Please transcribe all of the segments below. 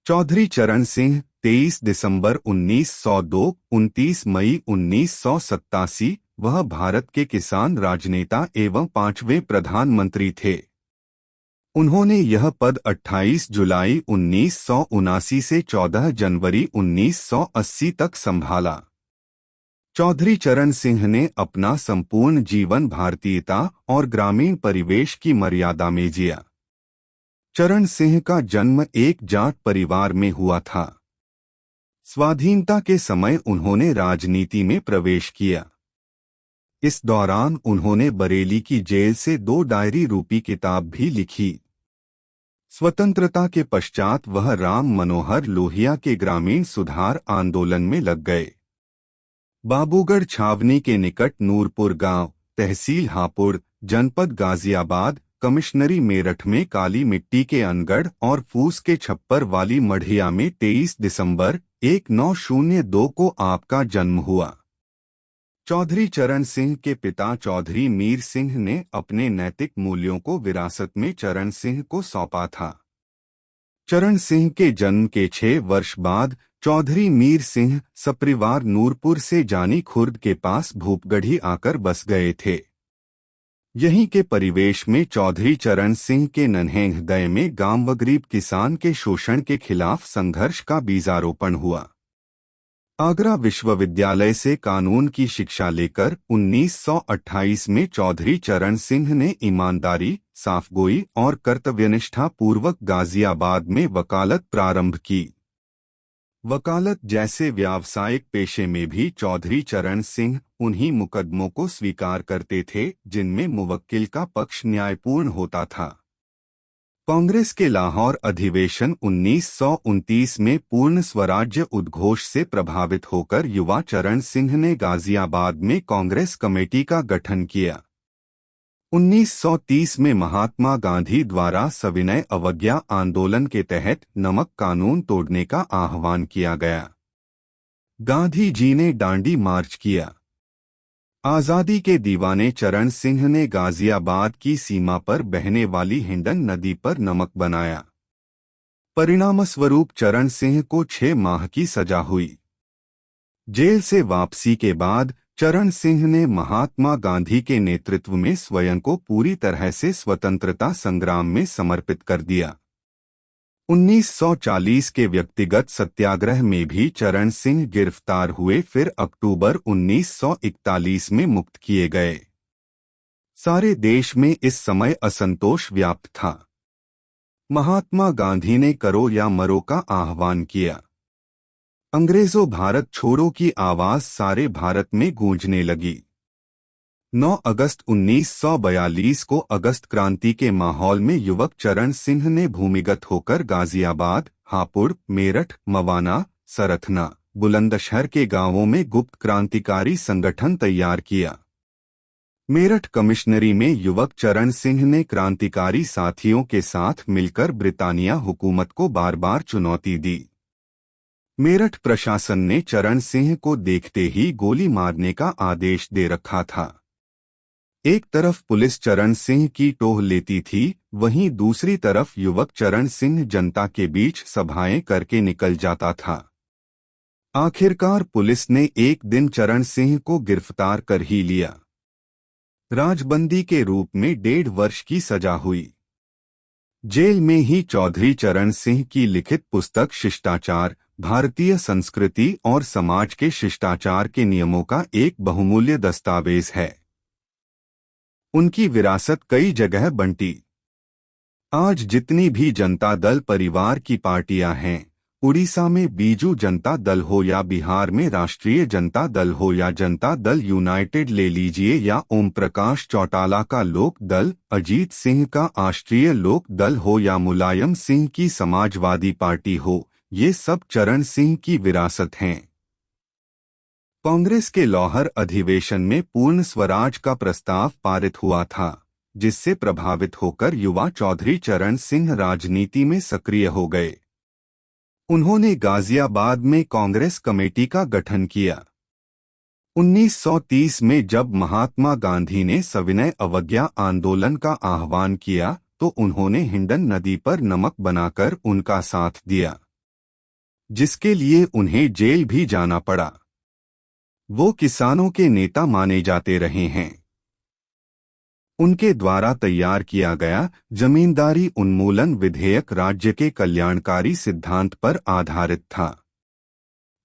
चौधरी चरण सिंह 23 दिसंबर 1902 29 मई 1987 वह भारत के किसान राजनेता एवं 5वें प्रधानमंत्री थे। उन्होंने यह पद 28 जुलाई 1979 से 14 जनवरी 1980 तक संभाला। चौधरी चरण सिंह ने अपना संपूर्ण जीवन भारतीयता और ग्रामीण परिवेश की मर्यादा में जिया। चरण सिंह का जन्म एक जाट परिवार में हुआ था। स्वाधीनता के समय उन्होंने राजनीति में प्रवेश किया। इस दौरान उन्होंने बरेली की जेल से 2 डायरी रूपी किताब भी लिखी। स्वतंत्रता के पश्चात वह राम मनोहर लोहिया के ग्रामीण सुधार आंदोलन में लग गए। बाबूगढ़ छावनी के निकट नूरपुर गांव, तहसील हापुड़, जनपद गाजियाबाद, कमिश्नरी मेरठ में काली मिट्टी के अनगढ़ और फूस के छप्पर वाली मढ़िया में 23 दिसंबर 1902 को आपका जन्म हुआ। चौधरी चरण सिंह के पिता चौधरी मीर सिंह ने अपने नैतिक मूल्यों को विरासत में चरण सिंह को सौंपा था। चरण सिंह के जन्म के 6 वर्ष बाद चौधरी मीर सिंह सपरिवार नूरपुर से जानी खुर्द के पास भूपगढ़ी आकर बस गए थे। यहीं के परिवेश में चौधरी चरण सिंह के नन्हे हृदय में गांव व गरीब किसान के शोषण के खिलाफ संघर्ष का बीजारोपण हुआ। आगरा विश्वविद्यालय से कानून की शिक्षा लेकर 1928 में चौधरी चरण सिंह ने ईमानदारी, साफगोई और कर्तव्यनिष्ठा पूर्वक गाजियाबाद में वकालत प्रारंभ की। वकालत जैसे व्यावसायिक पेशे में भी चौधरी चरण सिंह उन्हीं मुकदमों को स्वीकार करते थे जिनमें मुवक्किल का पक्ष न्यायपूर्ण होता था। कांग्रेस के लाहौर अधिवेशन 1929 में पूर्ण स्वराज्य उद्घोष से प्रभावित होकर युवा चरण सिंह ने गाजियाबाद में कांग्रेस कमेटी का गठन किया। 1930 में महात्मा गांधी द्वारा सविनय अवज्ञा आंदोलन के तहत नमक कानून तोड़ने का आह्वान किया गया। गांधी जी ने दांडी मार्च किया। आजादी के दीवाने चरण सिंह ने गाजियाबाद की सीमा पर बहने वाली हिंडन नदी पर नमक बनाया। परिणामस्वरूप चरण सिंह को 6 माह की सजा हुई। जेल से वापसी के बाद चरण सिंह ने महात्मा गांधी के नेतृत्व में स्वयं को पूरी तरह से स्वतंत्रता संग्राम में समर्पित कर दिया। 1940 के व्यक्तिगत सत्याग्रह में भी चरण सिंह गिरफ्तार हुए, फिर अक्टूबर 1941 में मुक्त किए गए। सारे देश में इस समय असंतोष व्याप्त था। महात्मा गांधी ने करो या मरो का आह्वान किया। अंग्रेजों भारत छोड़ो की आवाज सारे भारत में गूंजने लगी। 9 अगस्त 1942 को अगस्त क्रांति के माहौल में युवक चरण सिंह ने भूमिगत होकर गाजियाबाद, हापुड़, मेरठ, मवाना, सरथना, बुलंदशहर के गांवों में गुप्त क्रांतिकारी संगठन तैयार किया। मेरठ कमिश्नरी में युवक चरण सिंह ने क्रांतिकारी साथियों के साथ मिलकर ब्रितानिया हुकूमत को बार बार चुनौती दी। मेरठ प्रशासन ने चरण सिंह को देखते ही गोली मारने का आदेश दे रखा था। एक तरफ पुलिस चरण सिंह की टोह लेती थी, वहीं दूसरी तरफ युवक चरण सिंह जनता के बीच सभाएं करके निकल जाता था। आखिरकार पुलिस ने एक दिन चरण सिंह को गिरफ्तार कर ही लिया। राजबंदी के रूप में 1.5 वर्ष की सजा हुई। जेल में ही चौधरी चरण सिंह की लिखित पुस्तक शिष्टाचार, भारतीय संस्कृति और समाज के शिष्टाचार के नियमों का एक बहुमूल्य दस्तावेज है। उनकी विरासत कई जगह बंटी। आज जितनी भी जनता दल परिवार की पार्टियां हैं, उड़ीसा में बीजू जनता दल हो या बिहार में राष्ट्रीय जनता दल हो या जनता दल यूनाइटेड ले लीजिए या ओम प्रकाश चौटाला का लोक दल, अजीत सिंह का राष्ट्रीय लोक दल हो या मुलायम सिंह की समाजवादी पार्टी हो, ये सब चरण सिंह की विरासत हैं। कांग्रेस के लाहौर अधिवेशन में पूर्ण स्वराज का प्रस्ताव पारित हुआ था, जिससे प्रभावित होकर युवा चौधरी चरण सिंह राजनीति में सक्रिय हो गए। उन्होंने गाजियाबाद में कांग्रेस कमेटी का गठन किया। 1930 में जब महात्मा गांधी ने सविनय अवज्ञा आंदोलन का आह्वान किया तो उन्होंने हिंडन नदी पर नमक बनाकर उनका साथ दिया। जिसके लिए उन्हें जेल भी जाना पड़ा। वो किसानों के नेता माने जाते रहे हैं। उनके द्वारा तैयार किया गया जमींदारी उन्मूलन विधेयक राज्य के कल्याणकारी सिद्धांत पर आधारित था।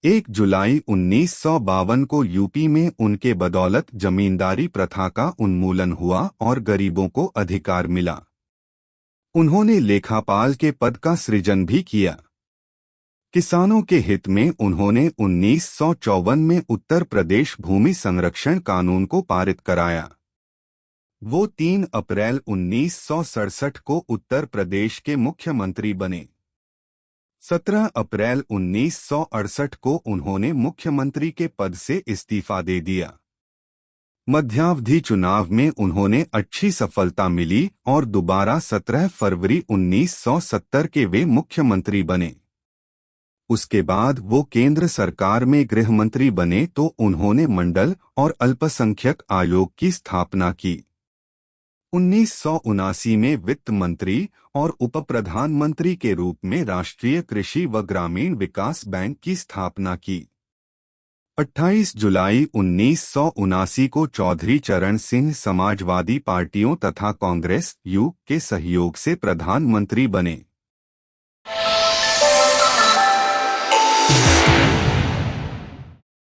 1 जुलाई 1952 को यूपी में उनके बदौलत जमींदारी प्रथा का उन्मूलन हुआ और गरीबों को अधिकार मिला। उन्होंने लेखापाल के पद का सृजन भी किया। किसानों के हित में उन्होंने 1954 में उत्तर प्रदेश भूमि संरक्षण कानून को पारित कराया। वो 3 अप्रैल 1967 को उत्तर प्रदेश के मुख्यमंत्री बने। 17 अप्रैल 1968 को उन्होंने मुख्यमंत्री के पद से इस्तीफा दे दिया। मध्यावधि चुनाव में उन्होंने अच्छी सफलता मिली और दोबारा 17 फरवरी 1970 के वे मुख्यमंत्री बने। उसके बाद वो केंद्र सरकार में गृह मंत्री बने तो उन्होंने मंडल और अल्पसंख्यक आयोग की स्थापना की। 1979 में वित्त मंत्री और उप प्रधानमंत्री के रूप में राष्ट्रीय कृषि व ग्रामीण विकास बैंक की स्थापना की। 28 जुलाई 1979 को चौधरी चरण सिंह समाजवादी पार्टियों तथा कांग्रेस यू के सहयोग से प्रधानमंत्री बने।